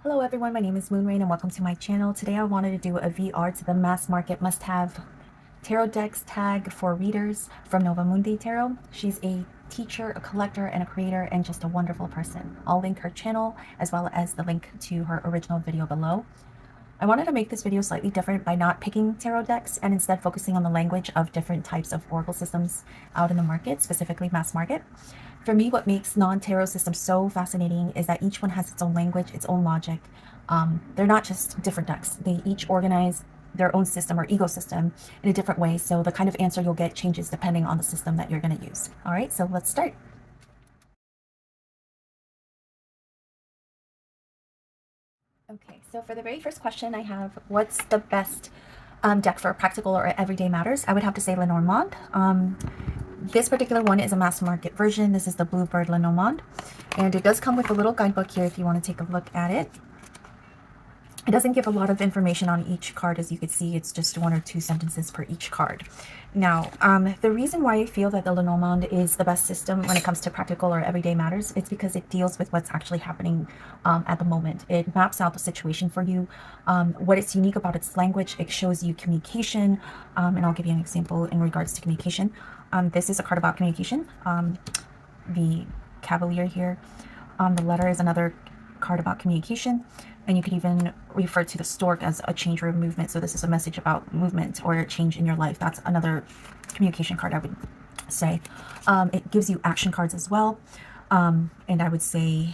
Hello everyone, my name is Moonrain and welcome to my channel. Today I wanted to do a VR to the mass market must-have tarot decks tag for readers from Mundane Tarot. She's a teacher, a collector, and a creator, and just a wonderful person. I'll link her channel as well as the link to her original video below. I wanted to make this video slightly different by not picking tarot decks and instead focusing on the language of different types of oracle systems out in the market, specifically mass market. For me, what makes non-tarot systems so fascinating is that each one has its own language, its own logic. They're not just different decks. They each organize their own system or ecosystem in a different way. So the kind of answer you'll get changes depending on the system that you're going to use. All right, so let's start. Okay, so for the very first question I have, what's the best deck for practical or everyday matters? I would have to say Lenormand. This particular one is a mass market version. This is the Bluebird Lenormand. And it does come with a little guidebook here if you want to take a look at it. It doesn't give a lot of information on each card, as you can see. It's just 1 or 2 sentences per each card. Now, the reason why I feel that the Lenormand is the best system when it comes to practical or everyday matters, it's because it deals with what's actually happening at the moment. It maps out the situation for you. What is unique about its language, it shows you communication, and I'll give you an example in regards to communication. This is a card about communication. The Cavalier here. The letter is another card about communication. And you can even refer to the stork as a change or a movement. So this is a message about movement or a change in your life. That's another communication card, I would say. It gives you action cards as well. And I would say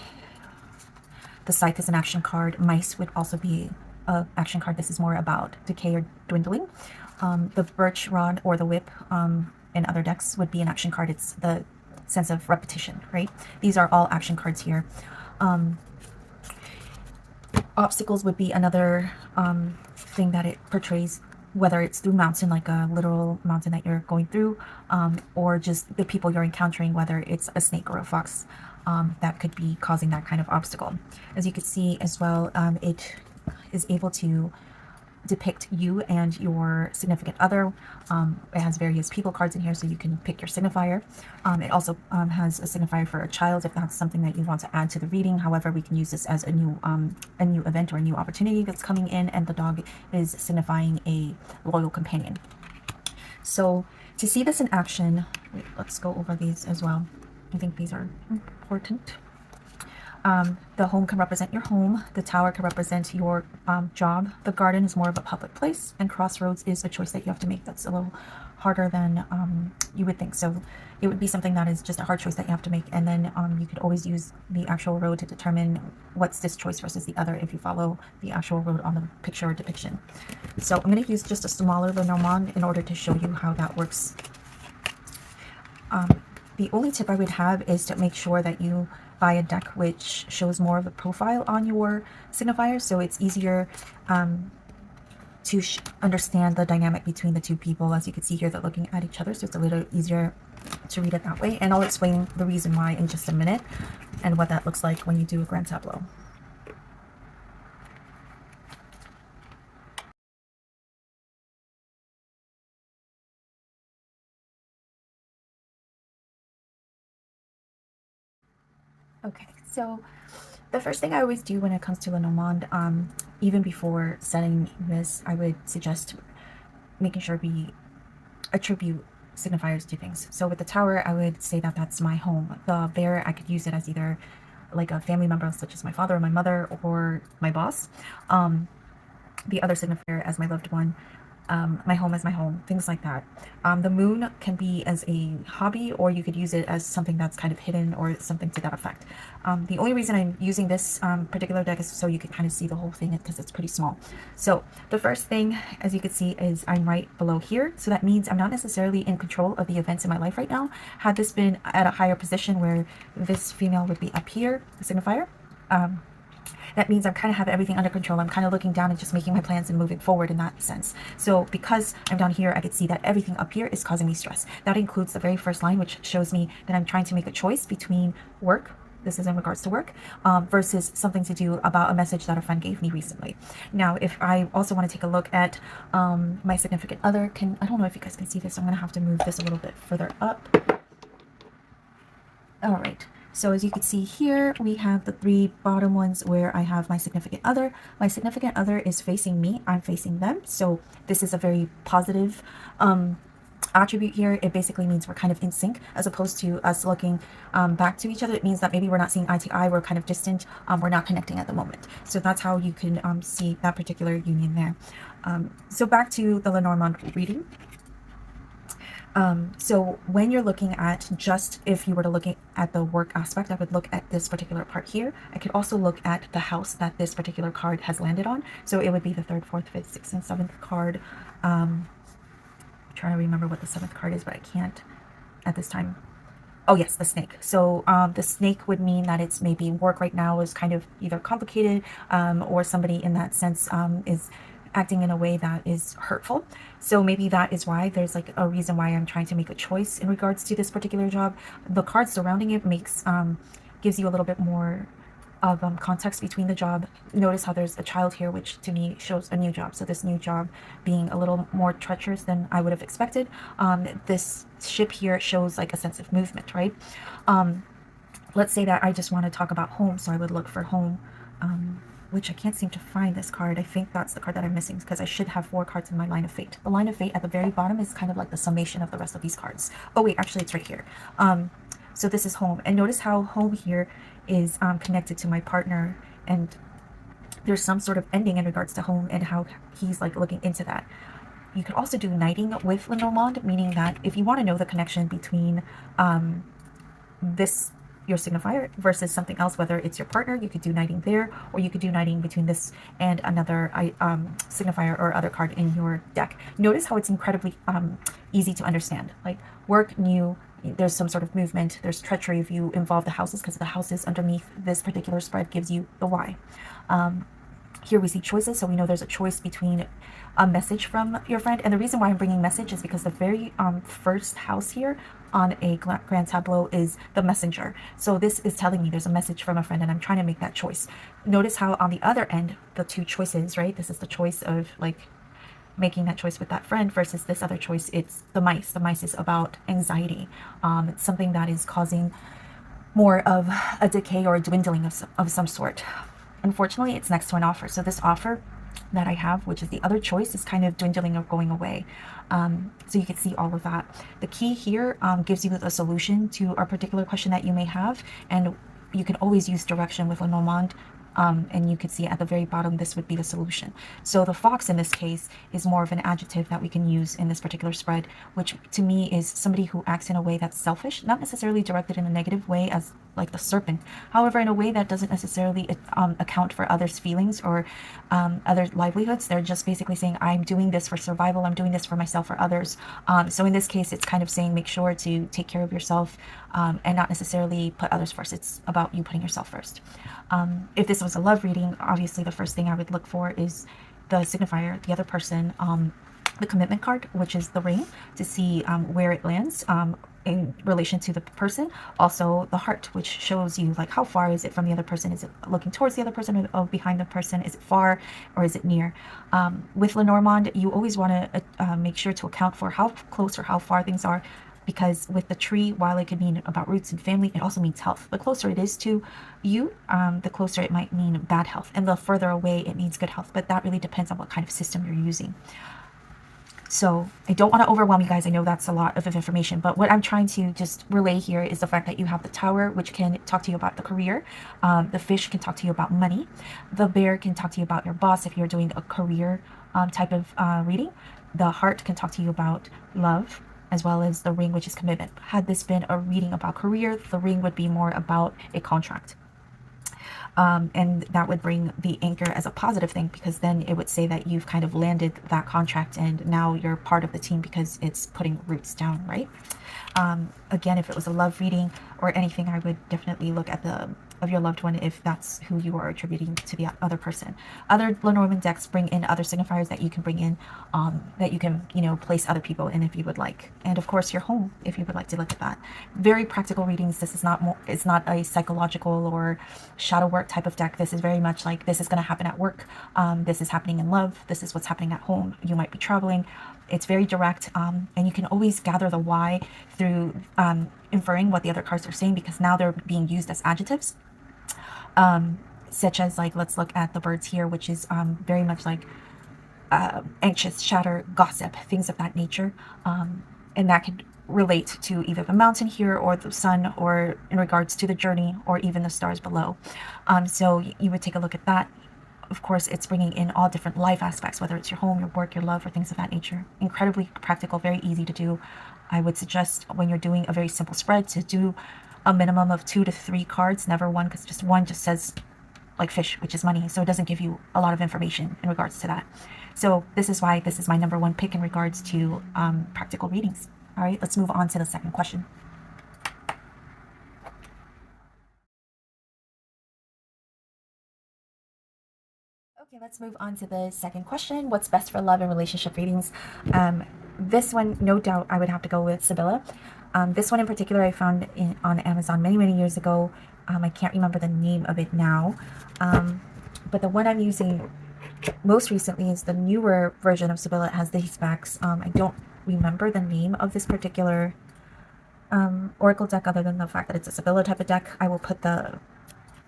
the Scythe is an action card. Mice would also be an action card. This is more about decay or dwindling. The birch rod or the whip in other decks would be an action card. It's the sense of repetition, right? These are all action cards here. Obstacles would be another thing that it portrays, whether it's through mountain, like a literal mountain that you're going through, or just the people you're encountering, whether it's a snake or a fox that could be causing that kind of obstacle. As you can see as well, it is able to depict you and your significant other. It has various people cards in here, so you can pick your signifier. It also has a signifier for a child if that's something that you want to add to the reading. However, we can use this as a new event or a new opportunity that's coming in, and the dog is signifying a loyal companion. So to see this in action, wait, let's go over these as well. I think these are important. The home can represent your home. The tower can represent your job. The garden is more of a public place, and crossroads is a choice that you have to make that's a little harder than you would think. So it would be something that is just a hard choice that you have to make, and then you could always use the actual road to determine what's this choice versus the other if you follow the actual road on the picture or depiction. So I'm going to use just a smaller Lenormand in order to show you how that works. The only tip I would have is to make sure that you buy a deck which shows more of a profile on your signifier, so it's easier to understand the dynamic between the two people. As you can see here, they're looking at each other, so it's a little easier to read it that way. And I'll explain the reason why in just a minute and what that looks like when you do a grand tableau. Okay, so the first thing I always do when it comes to Lenormand, even before setting this, I would suggest making sure we attribute signifiers to things. So with the tower, I would say that that's my home. The bear, I could use it as either like a family member, such as my father or my mother or my boss. The other signifier as my loved one. My home as my home, things like that. The moon can be as a hobby, or you could use it as something that's kind of hidden or something to that effect. The only reason I'm using this particular deck is so you can kind of see the whole thing because it's pretty small. So the first thing, as you can see, is I'm right below here. So that means I'm not necessarily in control of the events in my life right now. Had this been at a higher position where this female would be up here, the signifier, that means I'm kind of have everything under control. I'm kind of looking down and just making my plans and moving forward in that sense. So because I'm down here, I could see that everything up here is causing me stress. That includes the very first line, which shows me that I'm trying to make a choice between work, this is in regards to work, versus something to do about a message that a friend gave me recently. Now, if I also want to take a look at my significant other, I don't know if you guys can see this, so I'm going to have to move this a little bit further up. All right. So as you can see here, we have the three bottom ones where I have my significant other. My significant other is facing me, I'm facing them. So this is a very positive attribute here. It basically means we're kind of in sync, as opposed to us looking back to each other. It means that maybe we're not seeing eye to eye, we're kind of distant, we're not connecting at the moment. So that's how you can see that particular union there. So back to the Lenormand reading. So when you're looking at, just if you were to look at the work aspect, I would look at this particular part here. I could also look at the house that this particular card has landed on. So it would be the 3rd, 4th, 5th, 6th, and 7th card. I'm trying to remember what the 7th card is, but I can't at this time. Oh yes, the snake. So the snake would mean that it's maybe work right now is kind of either complicated or somebody in that sense is acting in a way that is hurtful. So maybe that is why there's like a reason why I'm trying to make a choice in regards to this particular job. The cards surrounding it makes gives you a little bit more of context between the job. Notice how there's a child here, which to me shows a new job. So this new job being a little more treacherous than I would have expected. This ship here shows like a sense of movement, right? Let's say that I just want to talk about home, so I would look for home, which I can't seem to find this card. I think that's the card that I'm missing, because I should have 4 cards in my line of fate. The line of fate at the very bottom is kind of like the summation of the rest of these cards. Oh wait, actually it's right here. So this is home, and notice how home here is connected to my partner, and there's some sort of ending in regards to home and how he's like looking into that. You could also do knighting with Lenormand, meaning that if you want to know the connection between this, your signifier, versus something else, whether it's your partner, you could do knighting there, or you could do knighting between this and another signifier or other card in your deck. Notice how it's incredibly easy to understand. Like work, new, there's some sort of movement, there's treachery if you involve the houses, because the houses underneath this particular spread gives you the why. Here we see choices, so we know there's a choice between a message from your friend. And the reason why I'm bringing message is because the very first house here on a grand tableau is the messenger. So this is telling me there's a message from a friend, and I'm trying to make that choice. Notice how on the other end, the 2 choices, right? This is the choice of like making that choice with that friend, versus this other choice, it's the mice. The mice is about anxiety. It's something that is causing more of a decay or a dwindling of some sort. Unfortunately, it's next to an offer. So this offer that I have, which is the other choice, is kind of dwindling or going away. So you can see all of that. The key here gives you a solution to a particular question that you may have, and you can always use direction with Lenormand. And you can see at the very bottom, this would be the solution. So the fox in this case is more of an adjective that we can use in this particular spread, which to me is somebody who acts in a way that's selfish, not necessarily directed in a negative way as like the serpent, however, in a way that doesn't necessarily account for others' feelings or other livelihoods. They're just basically saying, I'm doing this for survival, I'm doing this for myself or others. So in this case, it's kind of saying, make sure to take care of yourself and not necessarily put others first. It's about you putting yourself first. If this was a love reading, obviously the first thing I would look for is the signifier, the other person, the commitment card, which is the ring, to see where it lands in relation to the person. Also the heart, which shows you like how far is it from the other person. Is it looking towards the other person or behind the person? Is it far or is it near? With Lenormand, you always want to make sure to account for how close or how far things are, because with the tree, while it could mean about roots and family, it also means health. The closer it is to you, the closer it might mean bad health, and the further away it means good health. But that really depends on what kind of system you're using. So I don't want to overwhelm you guys. I know that's a lot of information, but what I'm trying to just relay here is the fact that you have the tower, which can talk to you about the career. The fish can talk to you about money. The bear can talk to you about your boss if you're doing a career type of reading. The heart can talk to you about love, as well as the ring, which is commitment. Had this been a reading about career, the ring would be more about a contract. And that would bring the anchor as a positive thing, because then it would say that you've kind of landed that contract and now you're part of the team because it's putting roots down, right? Again, if it was a love reading or anything, I would definitely look at the of your loved one if that's who you are attributing to the other person. Other Lenormand decks bring in other signifiers that you can bring in, that you can, you know, place other people in if you would like. And of course your home, if you would like to look at that. Very practical readings. This is not more, it's not a psychological or shadow work type of deck. This is very much like, this is going to happen at work. This is happening in love. This is what's happening at home. You might be traveling. It's very direct, and you can always gather the why through inferring what the other cards are saying, because now they're being used as adjectives. Such as, like, let's look at the birds here, which is very much like anxious, chatter, gossip, things of that nature. And that could relate to either the mountain here or the sun, or in regards to the journey, or even the stars below. So you would take a look at that. Of course, it's bringing in all different life aspects, whether it's your home, your work, your love, or things of that nature. Incredibly practical, very easy to do. I would suggest, when you're doing a very simple spread, to do a minimum of 2 to 3 cards, never one, because just one just says like fish, which is money, so it doesn't give you a lot of information in regards to that. So this is why this is my number one pick in regards to practical readings. All right, let's move on to the second question. Okay, let's move on to the second question. What's best for love and relationship readings? This one, no doubt, I would have to go with Sibilla. This one in particular, I found on Amazon many, many years ago. I can't remember the name of it now. But the one I'm using most recently is the newer version of Sibilla. It has these backs. I don't remember the name of this particular oracle deck, other than the fact that it's a Sibilla type of deck. I will put the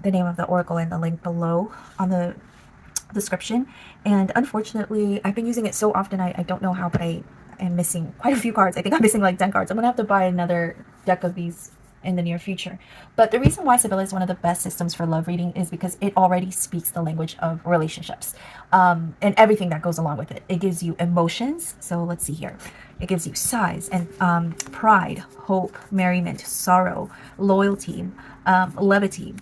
name of the oracle and the link below on the description. And unfortunately, I've been using it so often, I don't know how, but I am missing quite a few cards. I think I'm missing like 10 cards. I'm gonna have to buy another deck of these in the near future. But the reason why Sibilla is one of the best systems for love reading is because it already speaks the language of relationships, and everything that goes along with it. It gives you emotions. So let's see here. It gives you sighs and pride, hope, merriment, sorrow, loyalty, levity,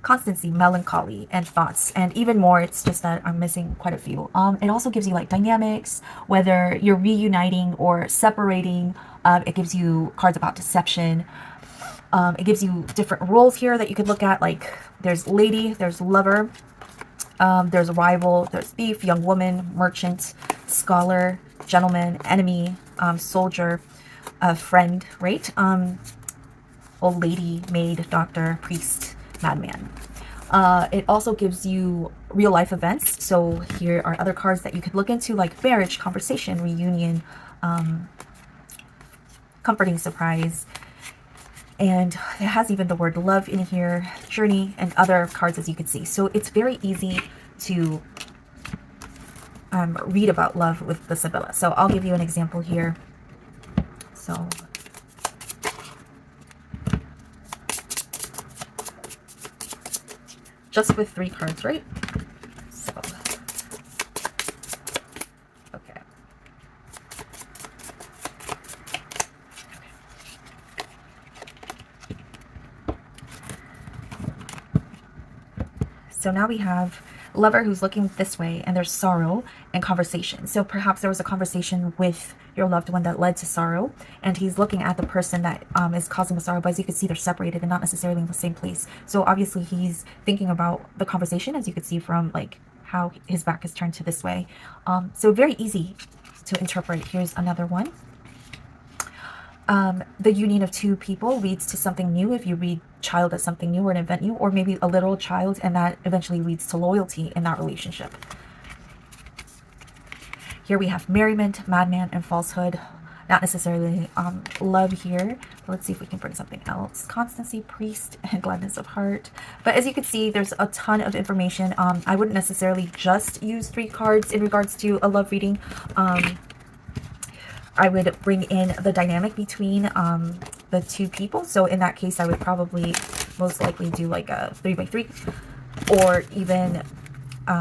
constancy, melancholy, and thoughts, and even more. It's just that I'm missing quite a few. It also gives you like dynamics, whether you're reuniting or separating. It gives you cards about deception. It gives you different roles here that you could look at, like there's lady, there's lover, there's rival, there's thief, young woman, merchant, scholar, gentleman, enemy, soldier, friend, right? Old lady, maid, doctor, priest, madman. It also gives you real life events. So here are other cards that you could look into, like marriage, conversation, reunion, comforting surprise. And it has even the word love in here, journey, and other cards, as you can see. So it's very easy to read about love with the Sibilla. So I'll give you an example here. So just with 3 cards, right? So, okay. So now we have lover who's looking this way, and there's sorrow and conversation. So perhaps there was a conversation with your loved one that led to sorrow, and he's looking at the person that is causing the sorrow, but as you can see, they're separated and not necessarily in the same place. So obviously he's thinking about the conversation, as you can see from like how his back is turned to this way. So very easy to interpret. Here's another one. The union of 2 people leads to something new. If you read child as something new or an event new, or maybe a literal child, and that eventually leads to loyalty in that relationship. Here we have merriment, madman, and falsehood. Not necessarily love here. Let's see if we can bring something else. Constancy, priest, and gladness of heart. But as you can see, there's a ton of information. I wouldn't necessarily just use 3 cards in regards to a love reading. I would bring in the dynamic between the 2 people. So in that case, I would probably most likely do like a 3x3, or even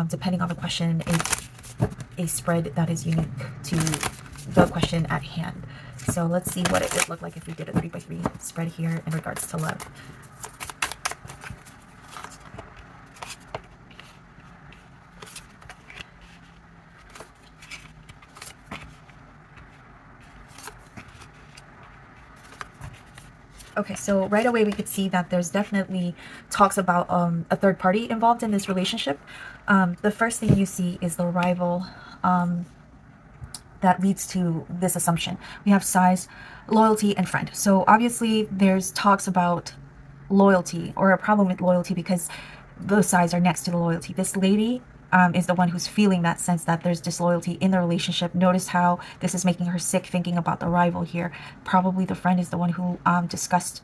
depending on the question, a spread that is unique to the question at hand. So let's see what it would look like if we did a 3x3 spread here in regards to love. Okay, so right away we could see that there's definitely talks about a third party involved in this relationship. The first thing you see is the rival that leads to this assumption. We have size, loyalty, and friend. So obviously there's talks about loyalty, or a problem with loyalty, because those sides are next to the loyalty. This lady is the one who's feeling that sense that there's disloyalty in the relationship. Notice how this is making her sick thinking about the rival here. Probably the friend is the one who discussed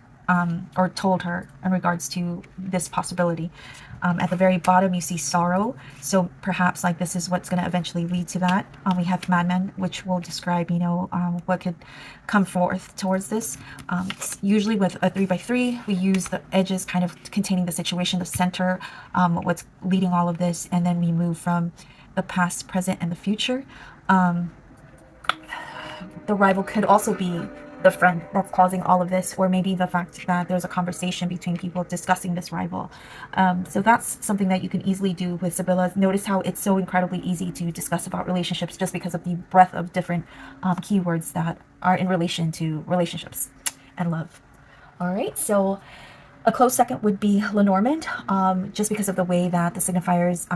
or told her in regards to this possibility. At the very bottom, you see sorrow. So perhaps like this is what's going to eventually lead to that. We have madman, which will describe, what could come forth towards this. Usually with a 3x3, we use the edges kind of containing the situation, the center, what's leading all of this. And then we move from the past, present, and the future. The rival could also be the friend that's causing all of this, or maybe the fact that there's a conversation between people discussing this rival. So that's something that you can easily do with Sibilla. Notice how it's so incredibly easy to discuss about relationships just because of the breadth of different keywords that are in relation to relationships and love. All right, so a close second would be Lenormand, just because of the way that the signifiers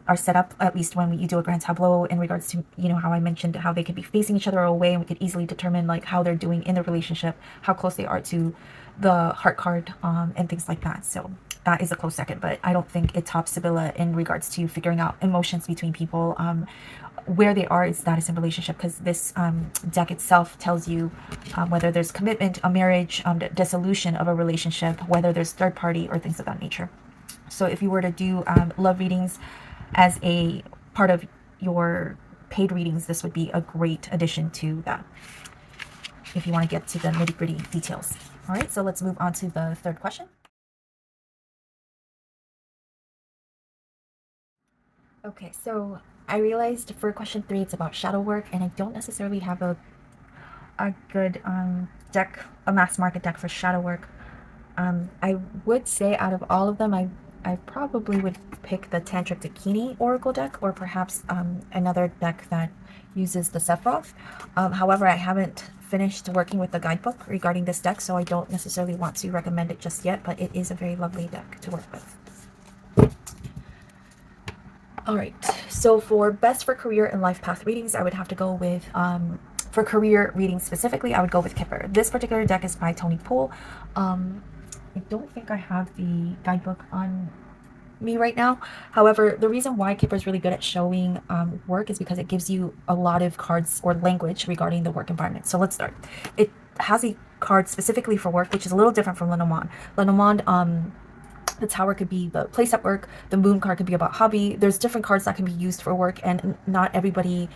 are set up, at least when you do a grand tableau in regards to, how I mentioned how they could be facing each other away, and we could easily determine like how they're doing in the relationship, how close they are to the heart card, and things like that. So that is a close second, but I don't think it tops Sibilla in regards to figuring out emotions between people, where they are in status in relationship, because this deck itself tells you whether there's commitment, a marriage, dissolution of a relationship, whether there's third party or things of that nature. So if you were to do love readings as a part of your paid readings, this would be a great addition to that if you want to get to the nitty-gritty details. All right, so let's move on to the third question. Okay, so I realized for question 3 it's about shadow work, and I don't necessarily have a good deck, a mass market deck for shadow work. I would say out of all of them, I probably would pick the Tantric Dakini Oracle deck, or perhaps another deck that uses the Sephiroth. However, I haven't finished working with the guidebook regarding this deck, so I don't necessarily want to recommend it just yet, but it is a very lovely deck to work with. All right, so for best for career and life path readings, I would have to go with, for career readings specifically, I would go with Kipper. This particular deck is by Tony Poole. I don't think I have the guidebook on me right now. However, the reason why Kipper is really good at showing work is because it gives you a lot of cards or language regarding the work environment. So let's start. It has a card specifically for work, which is a little different from Lenormand. Lenormand, the tower could be the place at work. The moon card could be about hobby. There's different cards that can be used for work, and not everybody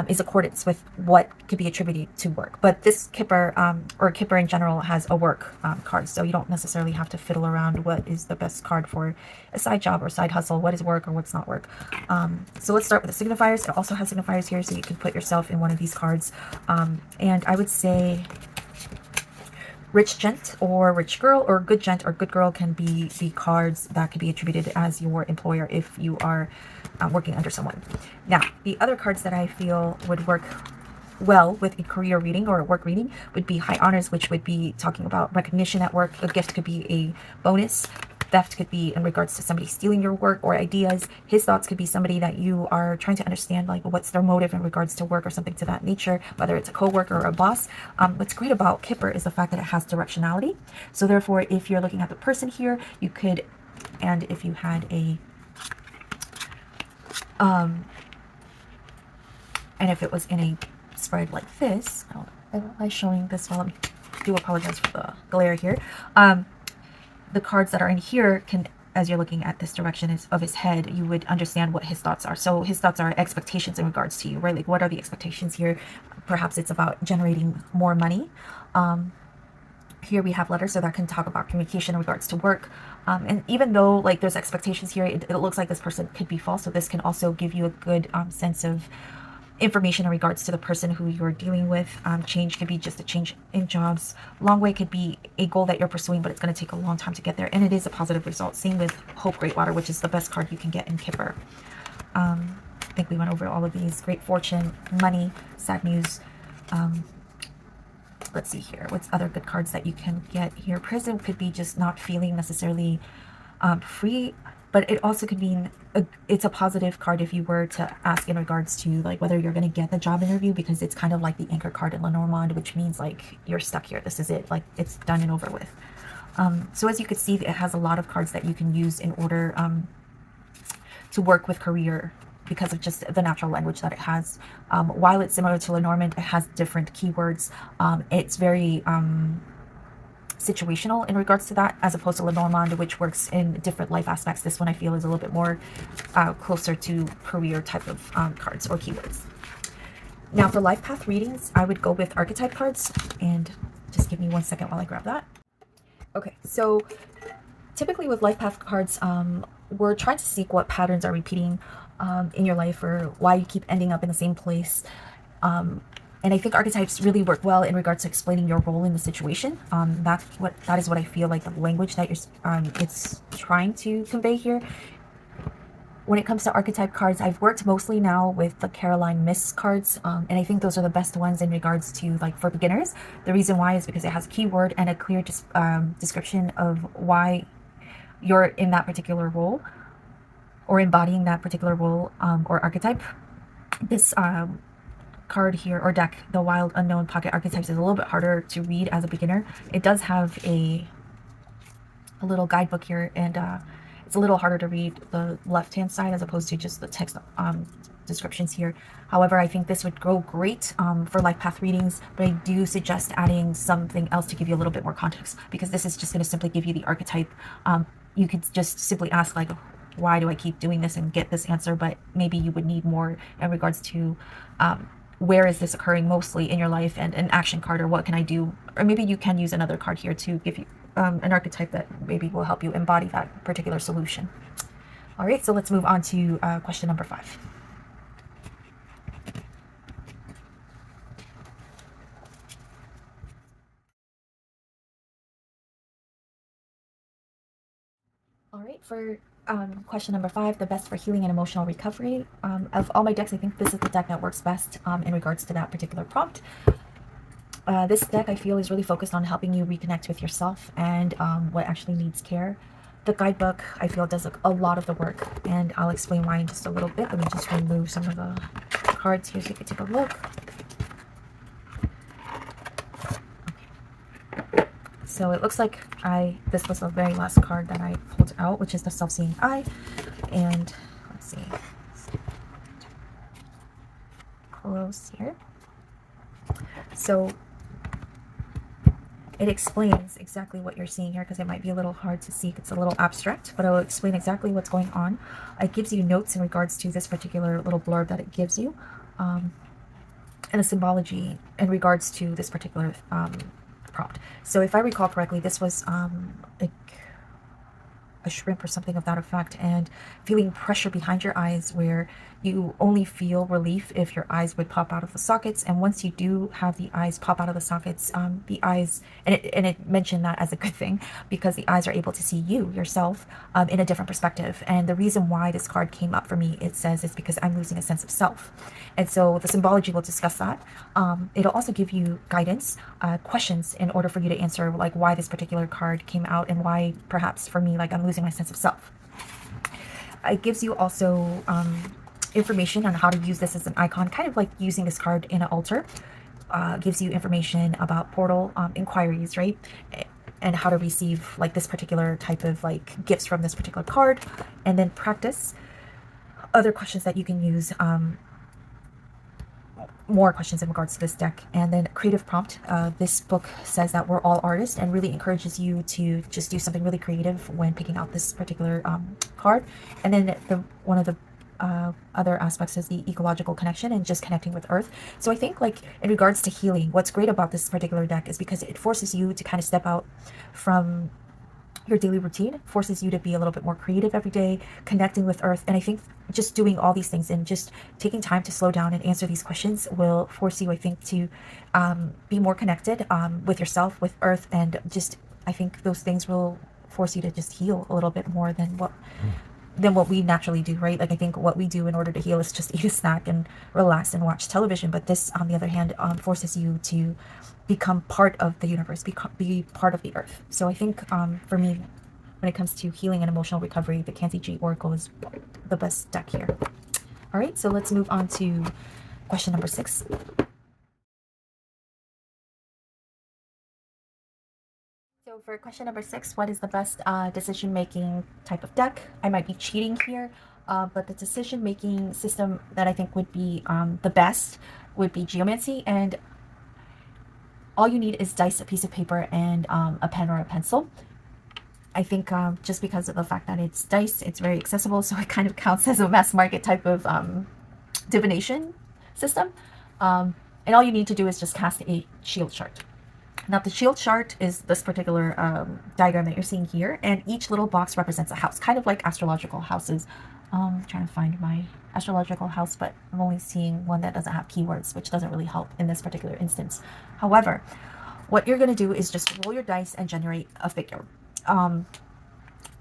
is accordance with what could be attributed to work. But this Kipper, or Kipper in general, has a work card, so you don't necessarily have to fiddle around what is the best card for a side job or side hustle, what is work or what's not work. So let's start with the signifiers. It also has signifiers here, so you can put yourself in one of these cards. And I would say rich gent or rich girl, or good gent or good girl can be the cards that could be attributed as your employer if you are working under someone. Now, the other cards that I feel would work well with a career reading or a work reading would be high honors, which would be talking about recognition at work. A gift could be a bonus. Theft could be in regards to somebody stealing your work or ideas. His thoughts could be somebody that you are trying to understand, like what's their motive in regards to work or something to that nature, whether it's a coworker or a boss. What's great about Kipper is the fact that it has directionality. So therefore, if you're looking at the person here, you could, and if you had a, and if it was in a spread like this, am I showing this well? I do apologize for the glare here. The cards that are in here can, as you're looking at this direction of his head, you would understand what his thoughts are. So his thoughts are expectations in regards to you, right? Like, what are the expectations here? Perhaps it's about generating more money. Here we have letters, so that can talk about communication in regards to work. And even though like there's expectations here, it looks like this person could be false. So this can also give you a good sense of information in regards to the person who you're dealing with. Change could be just a change in jobs. Long way could be a goal that you're pursuing, but it's going to take a long time to get there, and it is a positive result. Same with Hope Greatwater, which is the best card you can get in Kipper. I think we went over all of these. Great fortune, money, sad news. Let's see here. What's other good cards that you can get here? Prison could be just not feeling necessarily free, but it also could mean it's a positive card if you were to ask in regards to like whether you're going to get the job interview, because it's kind of like the anchor card in Lenormand, which means like you're stuck here. This is it. Like it's done and over with. So as you can see, it has a lot of cards that you can use in order to work with career because of just the natural language that it has. While it's similar to Lenormand, it has different keywords. It's very situational in regards to that, as opposed to Lenormand, which works in different life aspects. This one I feel is a little bit more closer to career type of cards or keywords. Now for life path readings, I would go with archetype cards, and just give me 1 second while I grab that. Okay, so typically with life path cards, we're trying to seek what patterns are repeating in your life, or why you keep ending up in the same place. And I think archetypes really work well in regards to explaining your role in the situation. That is what I feel like the language that it's trying to convey here. When it comes to archetype cards, I've worked mostly now with the Caroline Miss cards, and I think those are the best ones in regards to like for beginners. The reason why is because it has a keyword and a clear description of why you're in that particular role or embodying that particular role or archetype. This card here or deck, the Wild Unknown Pocket Archetypes, is a little bit harder to read as a beginner. It does have a little guidebook here, and it's a little harder to read the left hand side as opposed to just the text descriptions here. However, I think this would go great for life path readings, but I do suggest adding something else to give you a little bit more context, because this is just going to simply give you the archetype. You could just simply ask like, why do I keep doing this, and get this answer, but maybe you would need more in regards to where is this occurring mostly in your life, and an action card, or what can I do, or maybe you can use another card here to give you an archetype that maybe will help you embody that particular solution. All right, so let's move on to question number 5. All right, for question number 5, the best for healing and emotional recovery. Of all my decks, I think this is the deck that works best in regards to that particular prompt. This deck, I feel, is really focused on helping you reconnect with yourself and what actually needs care. The guidebook, I feel, does a lot of the work, and I'll explain why in just a little bit. Let me just remove some of the cards here so you can take a look. So it looks like this was the very last card that I pulled out, which is the Self-Seeing Eye. And let's see, close here. So it explains exactly what you're seeing here, because it might be a little hard to see. It's a little abstract, but it'll explain exactly what's going on. It gives you notes in regards to this particular little blurb that it gives you, and the symbology in regards to this particular prompt. So if I recall correctly, this was like a shrimp or something of that effect, and feeling pressure behind your eyes where you only feel relief if your eyes would pop out of the sockets. And once you do have the eyes pop out of the sockets, the eyes, and it mentioned that as a good thing, because the eyes are able to see you yourself in a different perspective. And the reason why this card came up for me, it says, is because I'm losing a sense of self. And so the symbology will discuss that. It'll also give you guidance, questions in order for you to answer like why this particular card came out, and why perhaps for me, like, I'm losing my sense of self. It gives you also information on how to use this as an icon, kind of like using this card in an altar. Gives you information about portal inquiries, right? And how to receive like this particular type of like gifts from this particular card, and then practice other questions that you can use, more questions in regards to this deck. And then creative prompt. This book says that we're all artists, and really encourages you to just do something really creative when picking out this particular card. And then one of the other aspects is the ecological connection and just connecting with earth. So I think like in regards to healing, what's great about this particular deck is because it forces you to kind of step out from your daily routine, forces you to be a little bit more creative every day, connecting with earth. And I think just doing all these things and just taking time to slow down and answer these questions will force you, I think, to be more connected with yourself, with earth, and just, I think those things will force you to just heal a little bit more than what we naturally do, right? Like, I think what we do in order to heal is just eat a snack and relax and watch television. But this, on the other hand, forces you to become part of the universe, be part of the earth. So I think for me, when it comes to healing and emotional recovery, the Kanzi G Oracle is the best deck here. All right, so let's move on to question number 6. So for question number 6, what is the best decision-making type of deck? I might be cheating here. But the decision-making system that I think would be the best would be geomancy, and all you need is dice, a piece of paper, and a pen or a pencil. I think just because of the fact that it's dice, it's very accessible, so it kind of counts as a mass market type of divination system. And all you need to do is just cast a shield chart. Now, the shield chart is this particular diagram that you're seeing here, and each little box represents a house, kind of like astrological houses. I'm trying to find my astrological house, but I'm only seeing one that doesn't have keywords, which doesn't really help in this particular instance. However, what you're going to do is just roll your dice and generate a figure.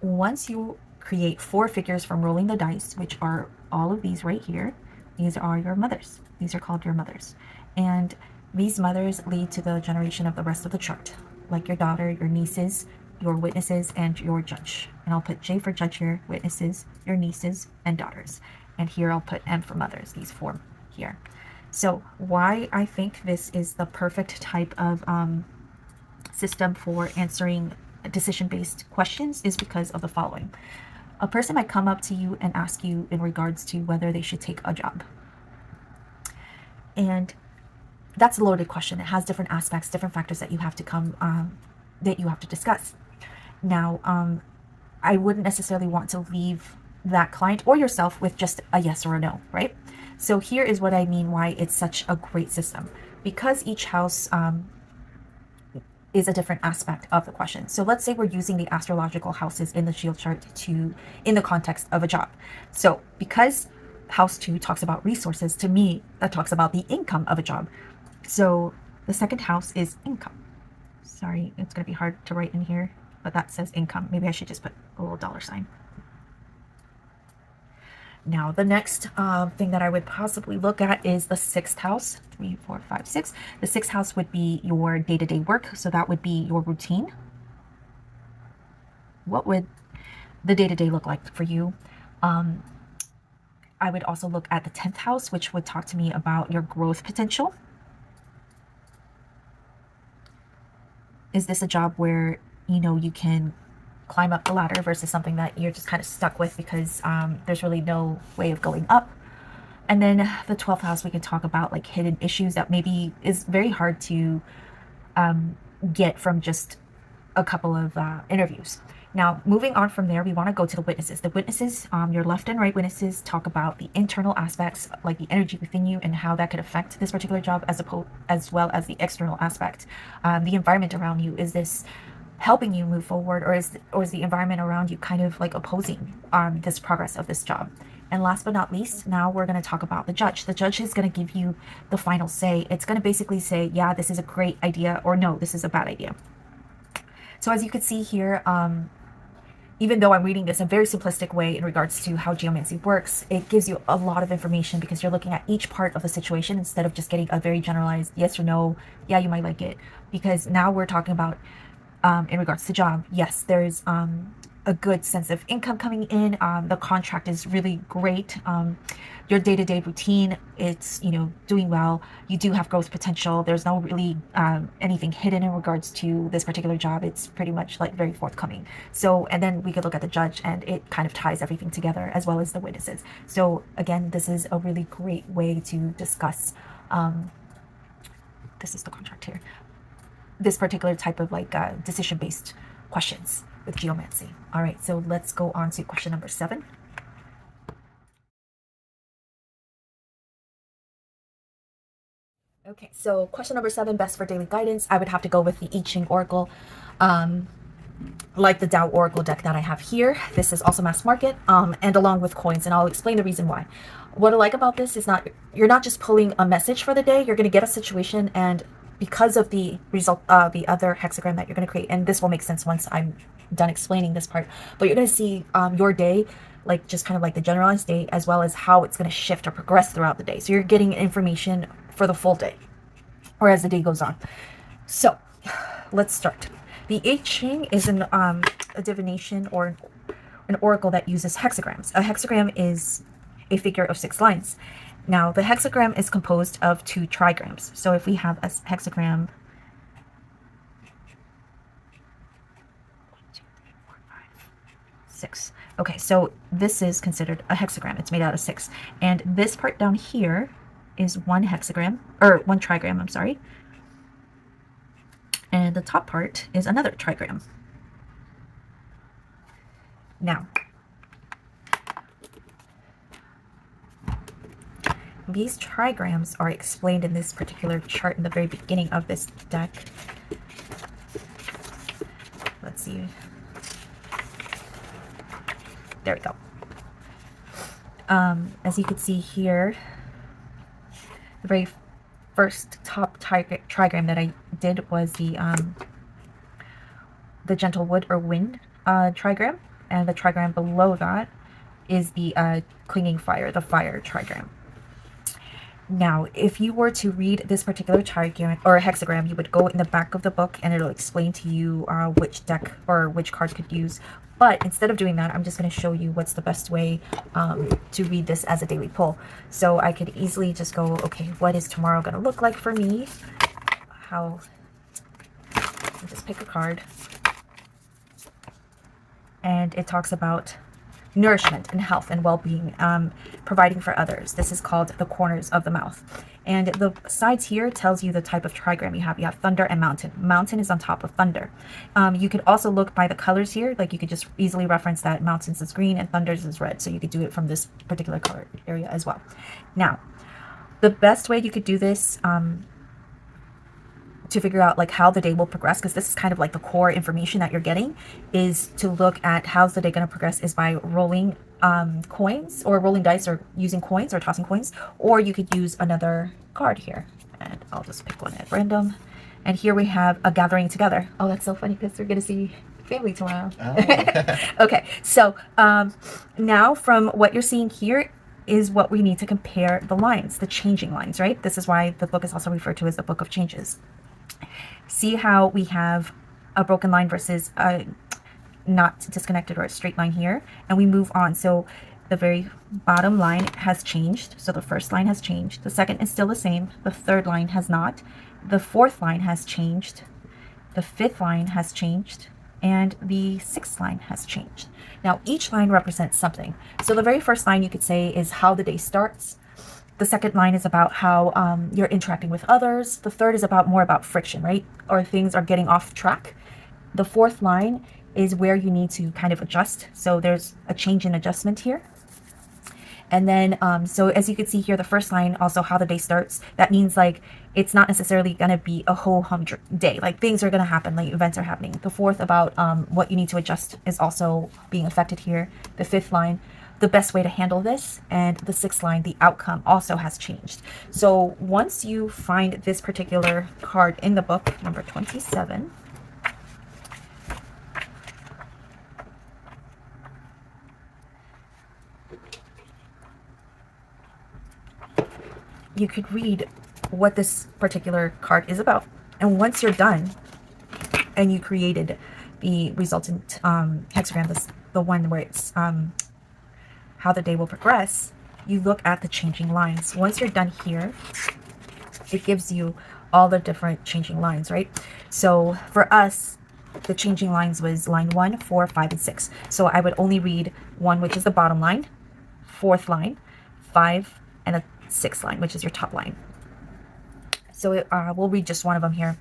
Once you create 4 figures from rolling the dice, which are all of these right here, these are your mothers. These are called your mothers. And these mothers lead to the generation of the rest of the chart, like your daughter, your nieces, your witnesses, and your judge. And I'll put J for judge here, witnesses, your nieces, and daughters. And here I'll put M for mothers, these 4 here. So why I think this is the perfect type of system for answering decision-based questions is because of the following. A person might come up to you and ask you in regards to whether they should take a job. And that's a loaded question. It has different aspects, different factors that you have to discuss. Now, I wouldn't necessarily want to leave that client or yourself with just a yes or a no, right? So here is what I mean why it's such a great system. Because each house is a different aspect of the question. So let's say we're using the astrological houses in the shield chart in the context of a job. So because house 2 talks about resources, to me, that talks about the income of a job. So the second house is income. Sorry, it's going to be hard to write in here, but that says income. Maybe I should just put a little $sign. Now, the next thing that I would possibly look at is the 6th house. 3, 4, 5, 6. The 6th house would be your day-to-day work. So that would be your routine. What would the day-to-day look like for you? I would also look at the 10th house, which would talk to me about your growth potential. Is this a job where, you can climb up the ladder versus something that you're just kind of stuck with because there's really no way of going up? And then the 12th house, we can talk about like hidden issues that maybe is very hard to get from just a couple of interviews. Now, moving on from there, we want to go to the witnesses. The witnesses, your left and right witnesses, talk about the internal aspects, like the energy within you and how that could affect this particular job, as well as the external aspect, the environment around you. Is this helping you move forward, or is the environment around you kind of like opposing this progress of this job? And last but not least, now we're going to talk about the judge. The judge is going to give you the final say. It's going to basically say, yeah, this is a great idea, or no, this is a bad idea. So as you can see here, even though I'm reading this in a very simplistic way in regards to how geomancy works, it gives you a lot of information because you're looking at each part of the situation instead of just getting a very generalized yes or no, yeah, you might like it. Because now we're talking about, in regards to job, yes, there's a good sense of income coming in. The contract is really great. Your day-to-day routine, it's, doing well. You do have growth potential. There's no really anything hidden in regards to this particular job. It's pretty much like very forthcoming. So, and then we could look at the judge and it kind of ties everything together as well as the witnesses. So again, this is a really great way to discuss, this is the contract here, this particular type of like decision-based questions with geomancy. All right, so let's go on to question number 7. Okay, so question number 7, best for daily guidance. I would have to go with the I Ching Oracle, like the Tao Oracle deck that I have here. This is also mass market, and along with coins, and I'll explain the reason why. What I like about this is you're not just pulling a message for the day. You're going to get a situation, and because of the result, the other hexagram that you're going to create, and this will make sense once I'm done explaining this part, but you're going to see your day, like just kind of like the generalized day, as well as how it's going to shift or progress throughout the day. So you're getting information for the full day or as the day goes on. So let's start. The I Ching is a divination or an oracle that uses hexagrams. A hexagram is a figure of 6 lines. Now, the hexagram is composed of 2 trigrams. So if we have a hexagram, 1, 2, 3, 4, 5, 6. Okay, so this is considered a hexagram. It's made out of 6. And this part down here is one hexagram, or one trigram, I'm sorry. And the top part is another trigram. Now, these trigrams are explained in this particular chart in the very beginning of this deck. Let's see. There we go. As you can see here, the very first top trigram that I did was the gentle wood or wind trigram, and the trigram below that is the clinging fire, the fire trigram. Now, if you were to read this particular trigram or hexagram, you would go in the back of the book and it'll explain to you which deck or which card you could use. But instead of doing that, I'm just going to show you what's the best way to read this as a daily pull. So I could easily just go, okay, what is tomorrow going to look like for me? I'll just pick a card. And it talks about nourishment and health and well-being, providing for others. This is called the corners of the mouth. And the sides here tells you the type of trigram you have. You have thunder and mountain. Mountain is on top of thunder. You could also look by the colors here. Like you could just easily reference that mountains is green and thunders is red. So you could do it from this particular color area as well. Now, the best way you could do this to figure out like how the day will progress, because this is kind of like the core information that you're getting, is to look at how's the day going to progress is by rolling coins or rolling dice or using coins or tossing coins, or you could use another card here, and I'll just pick one at random. And here we have a gathering together. Oh, that's so funny because we're going to see family tomorrow. Oh. Okay, so now from what you're seeing here is what we need to compare the lines, the changing lines, right? This is why the book is also referred to as the Book of Changes. See how we have a broken line versus a not disconnected or a straight line here, and we move on. So the very bottom line has changed. So the first line has changed. The second is still the same. The third line has not. The fourth line has changed. The fifth line has changed. And the sixth line has changed. Now each line represents something. So the very first line you could say is how the day starts. The second line is about how you're interacting with others. The third is more about friction, right? Or things are getting off track. The fourth line is where you need to kind of adjust. So there's a change in adjustment here. And then, so as you can see here, the first line, also how the day starts, that means like, it's not necessarily going to be a ho-hum day. Like things are going to happen, like events are happening. The fourth about what you need to adjust is also being affected here. The fifth line, the best way to handle this, and the sixth line, the outcome also has changed. So once you find this particular card in the book, number 27, you could read what this particular card is about. And once you're done and you created the resultant hexagram, the one where it's how the day will progress, you look at the changing lines. Once you're done here, it gives you all the different changing lines, right? So for us, the changing lines was line 1, 4, 5, and 6. So I would only read 1, which is the bottom line, 4th line, 5, and a 6th line, which is your top line. So we'll read just one of them here.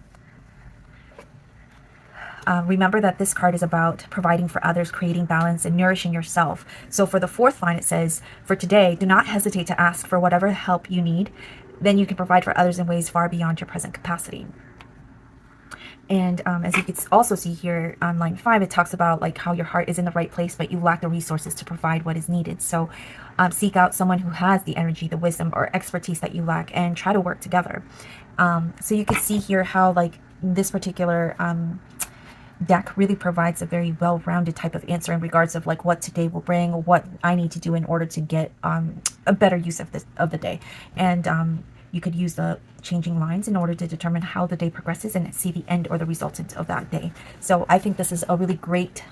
Remember that this card is about providing for others, creating balance, and nourishing yourself. So for the 4th line, it says, for today, do not hesitate to ask for whatever help you need. Then you can provide for others in ways far beyond your present capacity. And as you can also see here on line 5, it talks about like how your heart is in the right place, but you lack the resources to provide what is needed. So seek out someone who has the energy, the wisdom, or expertise that you lack, and try to work together. So you can see here how like this particular deck really provides a very well-rounded type of answer in regards of like what today will bring, what I need to do in order to get a better use of the day. And you could use the changing lines in order to determine how the day progresses and see the end or the resultant of that day. So I think this is a really great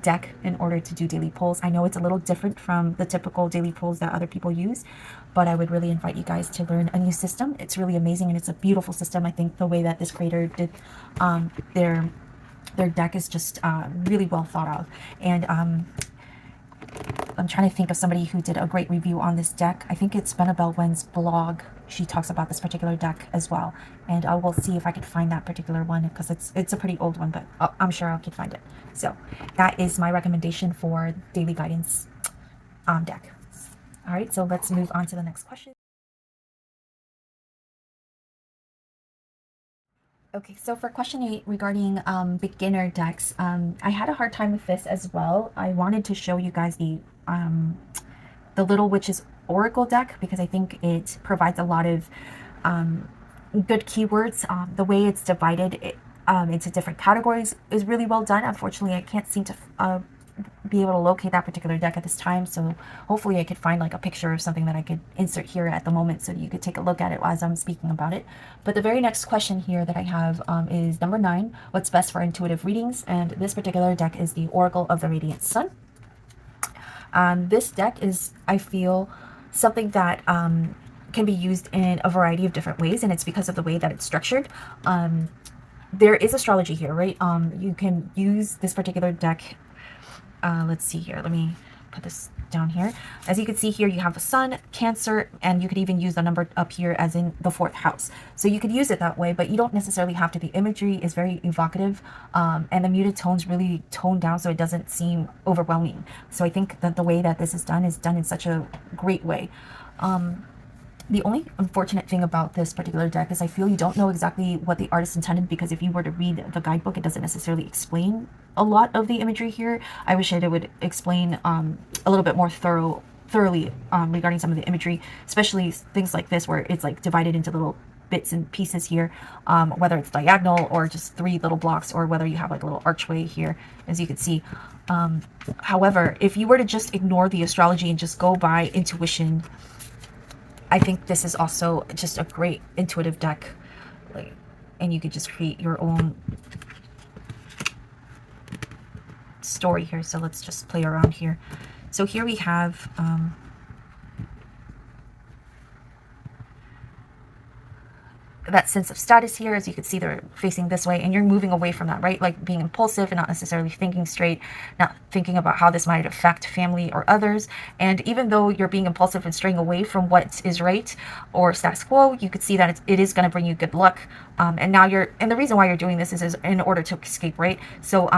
deck in order to do daily pulls. I know it's a little different from the typical daily pulls that other people use, but I would really invite you guys to learn a new system. It's really amazing and it's a beautiful system. I think the way that this creator did their deck is just really well thought out. And I'm trying to think of somebody who did a great review on this deck. I think it's Benabel Wen's blog. She talks about this particular deck as well, and I will see if I could find that particular one, because it's a pretty old one, but I'm sure I can find it. So that is my recommendation for daily guidance deck. All right, so let's move on to the next question. Okay, so for question 8 regarding beginner decks, I had a hard time with this as well. I wanted to show you guys the Little Witch's Oracle deck, because I think it provides a lot of good keywords. The way it's divided into different categories is really well done. Unfortunately, I can't seem to be able to locate that particular deck at this time, so hopefully I could find like a picture or something that I could insert here at the moment so you could take a look at it as I'm speaking about it. But the very next question here that I have is number 9, what's best for intuitive readings? And this particular deck is the Oracle of the Radiant Sun. This deck is, I feel, something that can be used in a variety of different ways, and it's because of the way that it's structured. There is astrology here, right? You can use this particular deck. Let's see here. Let me put this down here. As you can see here, you have the Sun, Cancer, and you could even use the number up here as in the 4th house. So you could use it that way, but you don't necessarily have to. The imagery is very evocative, and the muted tones really tone down so it doesn't seem overwhelming. So I think that the way that this is done in such a great way. The only unfortunate thing about this particular deck is I feel you don't know exactly what the artist intended, because if you were to read the guidebook, it doesn't necessarily explain a lot of the imagery here. I wish it would explain a little bit more thoroughly regarding some of the imagery, especially things like this where it's like divided into little bits and pieces here, whether it's diagonal or just 3 little blocks, or whether you have like a little archway here, as you can see. However, if you were to just ignore the astrology and just go by intuition, I think this is also just a great intuitive deck, and you could just create your own story here. So let's just play around here. So here we have that sense of status here. As you can see, they're facing this way, and you're moving away from that, right? Like being impulsive and not necessarily thinking straight, not thinking about how this might affect family or others. And even though you're being impulsive and straying away from what is right or status quo, you could see that it is going to bring you good luck. And now and the reason why you're doing this is in order to escape, right? So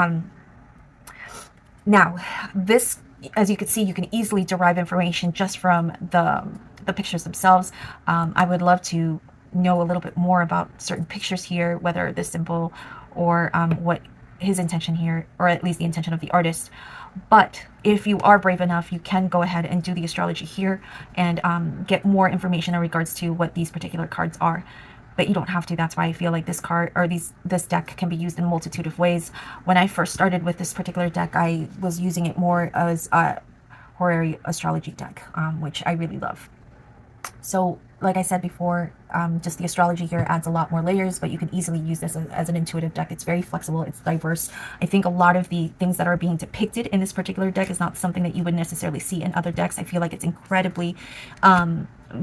now this, as you can see, you can easily derive information just from the pictures themselves. I would love to know a little bit more about certain pictures here, whether this symbol or what his intention here, or at least the intention of the artist. But if you are brave enough, you can go ahead and do the astrology here and get more information in regards to what these particular cards are. But you don't have to. That's why I feel like this card, or this deck, can be used in a multitude of ways. When I first started with this particular deck, I was using it more as a horary astrology deck, which I really love. So like I said before, just the astrology here adds a lot more layers, but you can easily use this as an intuitive deck. It's very flexible. It's diverse. I think a lot of the things that are being depicted in this particular deck is not something that you would necessarily see in other decks. I feel like it's incredibly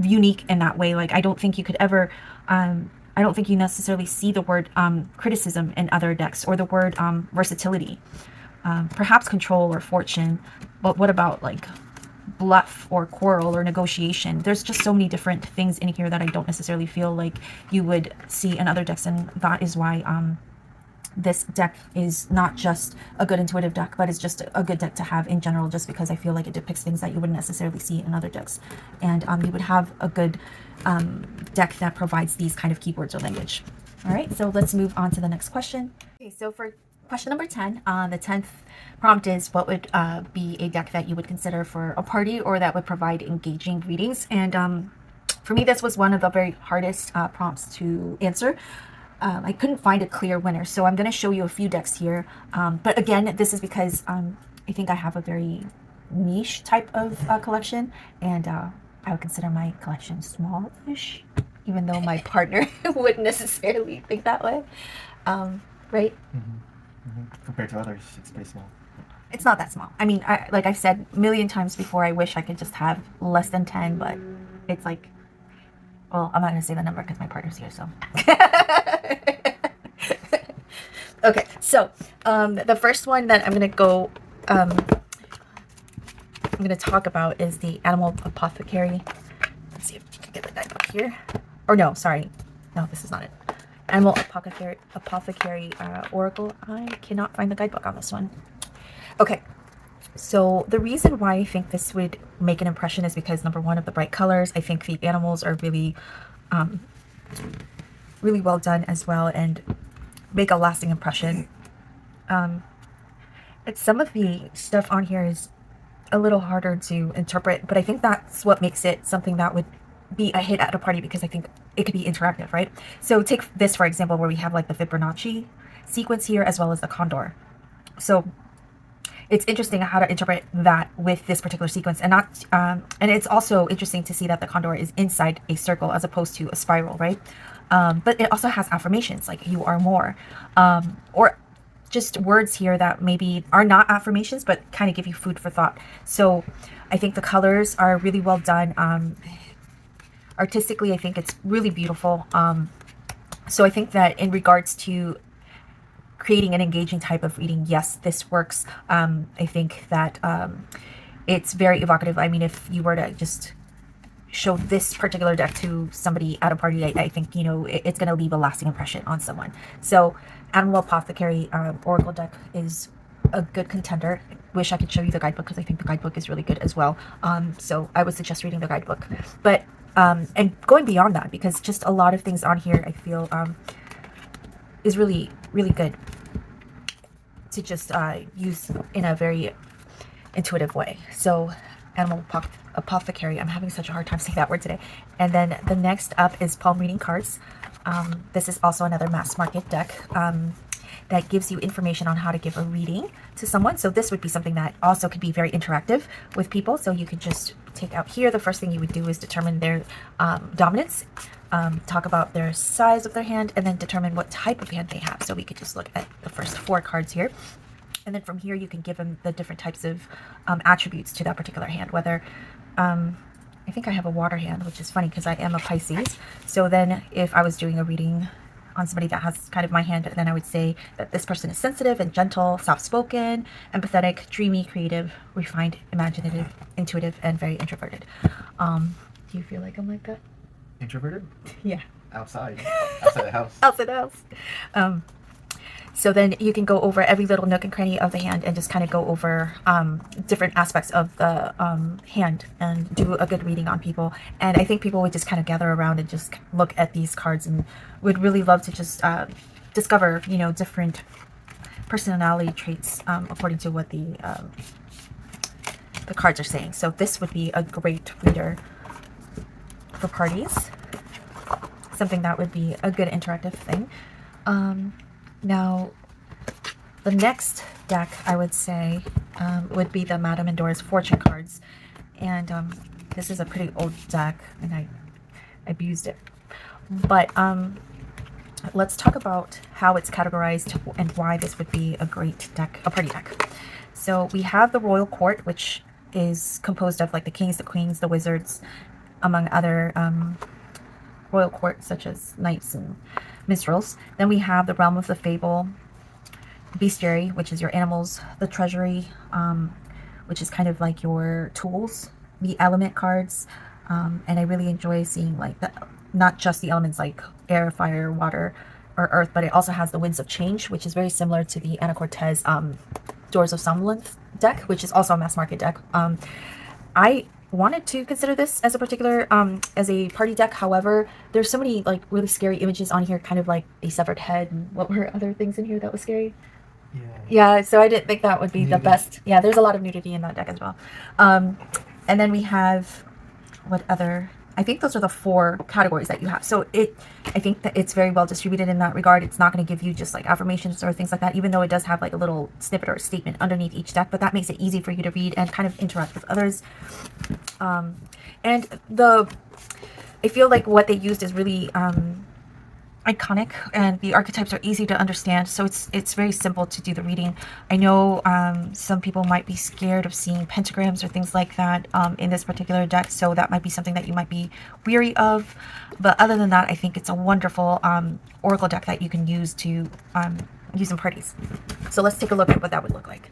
unique in that way. Like, I don't think you could ever, I don't think you necessarily see the word criticism in other decks, or the word versatility. Perhaps control or fortune, but what about like bluff or quarrel or negotiation? There's just so many different things in here that I don't necessarily feel like you would see in other decks, and that is why this deck is not just a good intuitive deck, but it's just a good deck to have in general, just because I feel like it depicts things that you wouldn't necessarily see in other decks, and you would have a good deck that provides these kind of keywords or language. All right, so let's move on to the next question. Okay, so for question number 10, the 10th prompt is, what would be a deck that you would consider for a party, or that would provide engaging readings? And for me, this was one of the very hardest prompts to answer. I couldn't find a clear winner, so I'm going to show you a few decks here. But again, this is because I think I have a very niche type of collection, and I would consider my collection smallish, even though my partner wouldn't necessarily think that way. Right? Compared to others, it's pretty small. It's not that small. I mean, like I've said a million times before, I wish I could just have less than 10, but it's like, well, I'm not going to say the number because my partner's here, so. Okay, so the first one that I'm going to go I'm going to talk about is the Animal Apothecary. Let's see if you can get the guidebook here. Or no, sorry. No, this is not it. Animal Apothecary Oracle. I cannot find the guidebook on this one. Okay. So the reason why I think this would make an impression is because, number one, of the bright colors. I think the animals are really, really well done as well and make a lasting impression. Some of the stuff on here is a little harder to interpret, but I think that's what makes it something that would be a hit at a party, because I think it could be interactive, right? So take this, for example, where we have like the Fibonacci sequence here as well as the condor. So it's interesting how to interpret that with this particular sequence, and not and it's also interesting to see that the condor is inside a circle as opposed to a spiral, right? But it also has affirmations like "you are more," or just words here that maybe are not affirmations but kind of give you food for thought. So I think the colors are really well done. Artistically, I think it's really beautiful. So I think that in regards to creating an engaging type of reading, yes, this works. I think that it's very evocative. I mean, if you were to just show this particular deck to somebody at a party, I think, you know, it's going to leave a lasting impression on someone. So Animal Apothecary Oracle deck is a good contender. Wish I could show you the guidebook because I think the guidebook is really good as well. So I would suggest reading the guidebook. But and going beyond that, because just a lot of things on here I feel is really, really good to just use in a very intuitive way. So Animal Apothecary, I'm having such a hard time saying that word today. And then the next up is palm reading cards. This is also another mass market deck that gives you information on how to give a reading to someone. So this would be something that also could be very interactive with people. So you could just take out here, the first thing you would do is determine their dominance, talk about their size of their hand, and then determine what type of hand they have. So we could just look at the first 4 cards here. And then from here, you can give them the different types of attributes to that particular hand, whether, I think I have a water hand, which is funny because I am a Pisces. So then if I was doing a reading on somebody that has kind of my hand, then I would say that this person is sensitive and gentle, soft-spoken, empathetic, dreamy, creative, refined, imaginative, intuitive, and very introverted. Do you feel like I'm like that? Introverted? Yeah. Outside. Outside the house. Outside the house. So then you can go over every little nook and cranny of the hand and just kind of go over different aspects of the hand and do a good reading on people. And I think people would just kind of gather around and just look at these cards and would really love to just discover, you know, different personality traits according to what the cards are saying. So this would be a great reader for parties. Something that would be a good interactive thing. Now, the next deck, I would say, would be the Madame Endor's Fortune cards. And this is a pretty old deck, and I abused it. But let's talk about how it's categorized and why this would be a great deck, a party deck. So we have the Royal Court, which is composed of like the kings, the queens, the wizards, among other royal court, such as knights and minstrels. Then we have the Realm of the Fable, Bestiary, which is your animals, the Treasury, which is kind of like your tools, the element cards, and I really enjoy seeing like not just the elements like air, fire, water, or earth, but it also has the Winds of Change, which is very similar to the Ana Cortez Doors of Somnolence deck, which is also a mass market deck. I wanted to consider this as a particular as a party deck. However, there's so many like really scary images on here, kind of like a severed head, and what were other things in here that was scary? Yeah, so I didn't think that would be the best. Yeah, there's a lot of nudity in that deck as well. And then we have what other, I think those are the 4 categories that you have. So I think that it's very well distributed in that regard. It's not going to give you just like affirmations or things like that, even though it does have like a little snippet or a statement underneath each deck, but that makes it easy for you to read and kind of interact with others. And I feel like what they used is really iconic, and the archetypes are easy to understand, so it's very simple to do the reading. I know some people might be scared of seeing pentagrams or things like that in this particular deck, so that might be something that you might be weary of, but other than that, I think it's a wonderful oracle deck that you can use to use in parties. So let's take a look at what that would look like.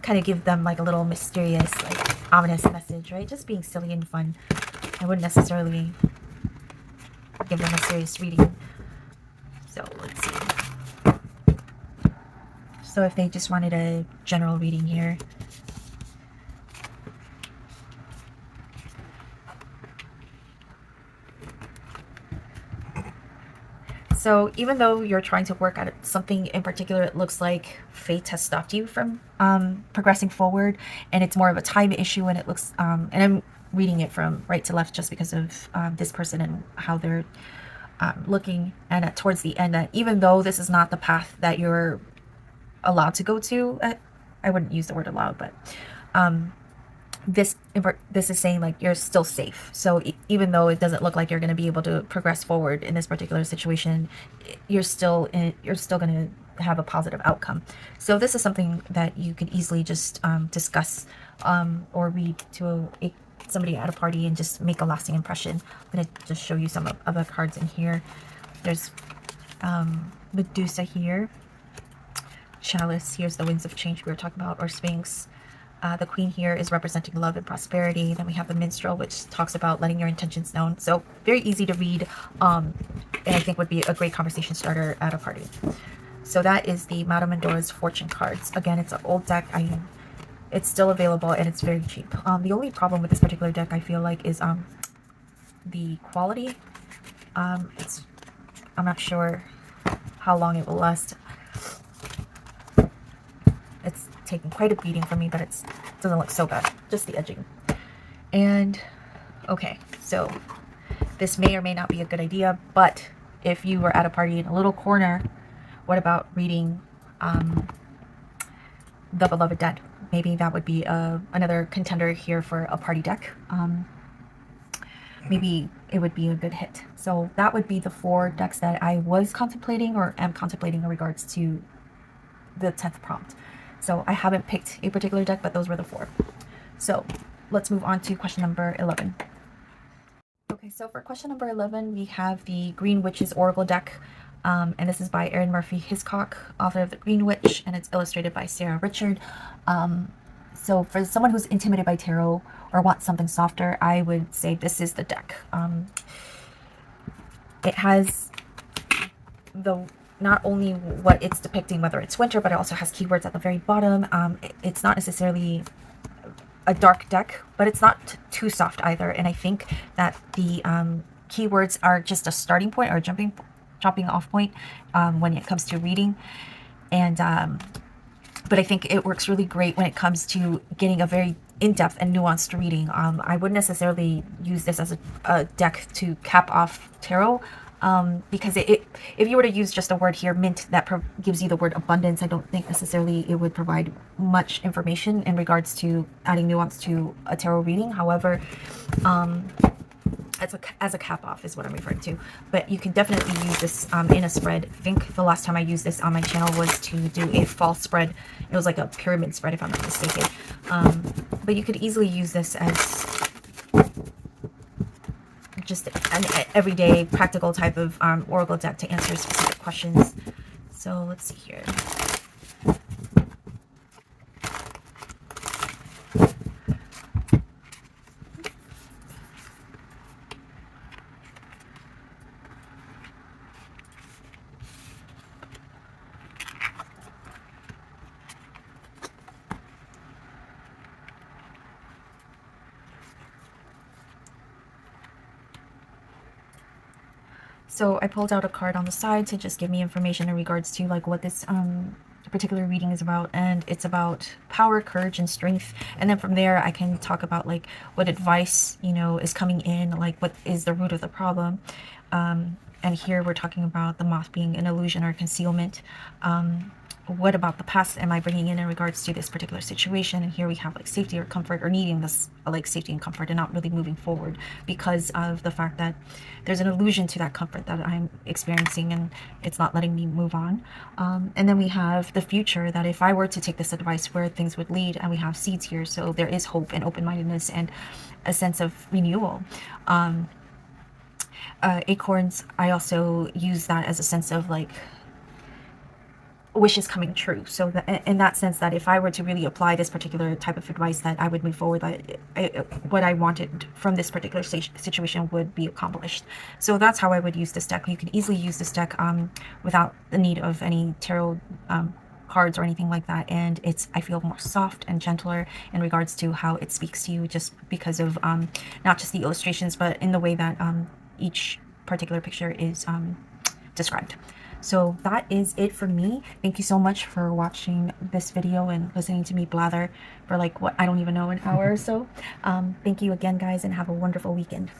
kind of give them like a little mysterious, like ominous message, right? Just being silly and fun. I wouldn't necessarily give them a serious reading. So let's see. So if they just wanted a general reading here. So even though you're trying to work at something in particular, it looks like fate has stopped you from progressing forward, and it's more of a time issue. And it looks, and I'm reading it from right to left just because of this person and how they're looking. And towards the end, that even though this is not the path that you're allowed to go to, I wouldn't use the word allowed, but this is saying like you're still safe. So even though it doesn't look like you're going to be able to progress forward in this particular situation, you're still going to have a positive outcome. So this is something that you could easily just discuss or read to somebody at a party and just make a lasting impression. I'm going to just show you some of the cards in here. There's Medusa here, Chalice, here's the Winds of Change we were talking about, or Sphinx. The Queen here is representing love and prosperity. Then we have the Minstrel, which talks about letting your intentions known. So very easy to read, and I think would be a great conversation starter at a party. So that is the Madame Mendora's Fortune cards. Again, it's an old deck. It's still available and it's very cheap. The only problem with this particular deck, I feel like, is the quality. I'm not sure how long it will last. It's taking quite a beating for me, but it doesn't look so bad. Just the edging. And okay, so this may or may not be a good idea, but if you were at a party in a little corner, what about reading The Beloved Dead? Maybe that would be another contender here for a party deck. Maybe it would be a good hit. So that would be the 4 decks that I was contemplating or am contemplating in regards to the 10th prompt. So I haven't picked a particular deck, but those were the 4. So let's move on to question number 11. Okay, so for question number 11, we have the Green Witch's Oracle deck. And this is by Erin Murphy Hiscock, author of The Green Witch, and it's illustrated by Sarah Richard. So for someone who's intimidated by tarot or wants something softer, I would say this is the deck. It has not only what it's depicting, whether it's winter, but it also has keywords at the very bottom. It's not necessarily a dark deck, but it's not too soft either. And I think that the keywords are just a starting point or a jumping off point when it comes to reading. And but I think it works really great when it comes to getting a very in-depth and nuanced reading. I wouldn't necessarily use this as a deck to cap off tarot. Because if you were to use just a word here, mint, that gives you the word abundance, I don't think necessarily it would provide much information in regards to adding nuance to a tarot reading. However, as a cap off is what I'm referring to. But you can definitely use this in a spread. I think the last time I used this on my channel was to do a fall spread. It was like a pyramid spread, if I'm not mistaken. But you could easily use this as just an everyday practical type of oracle deck to answer specific questions. So let's see here. So I pulled out a card on the side to just give me information in regards to like what this particular reading is about, and it's about power, courage, and strength. And then from there I can talk about like what advice, you know, is coming in, like what is the root of the problem. And here we're talking about the moth being an illusion or concealment. What about the past am I bringing in regards to this particular situation? And here we have like safety or comfort, or needing this like safety and comfort and not really moving forward because of the fact that there's an illusion to that comfort that I'm experiencing and it's not letting me move on. And then we have the future, that if I were to take this advice, where things would lead, and we have seeds here. So there is hope and open-mindedness and a sense of renewal. Acorns, I also use that as a sense of like wishes coming true. So that, in that sense, that if I were to really apply this particular type of advice, that I would move forward, that what I wanted from this particular situation would be accomplished. So that's how I would use this deck. You can easily use this deck without the need of any tarot cards or anything like that, and it's, I feel, more soft and gentler in regards to how it speaks to you, just because of not just the illustrations, but in the way that each particular picture is described. So that is it for me. Thank you so much for watching this video and listening to me blather for like, what, I don't even know, an hour or so. Thank you again, guys, and have a wonderful weekend.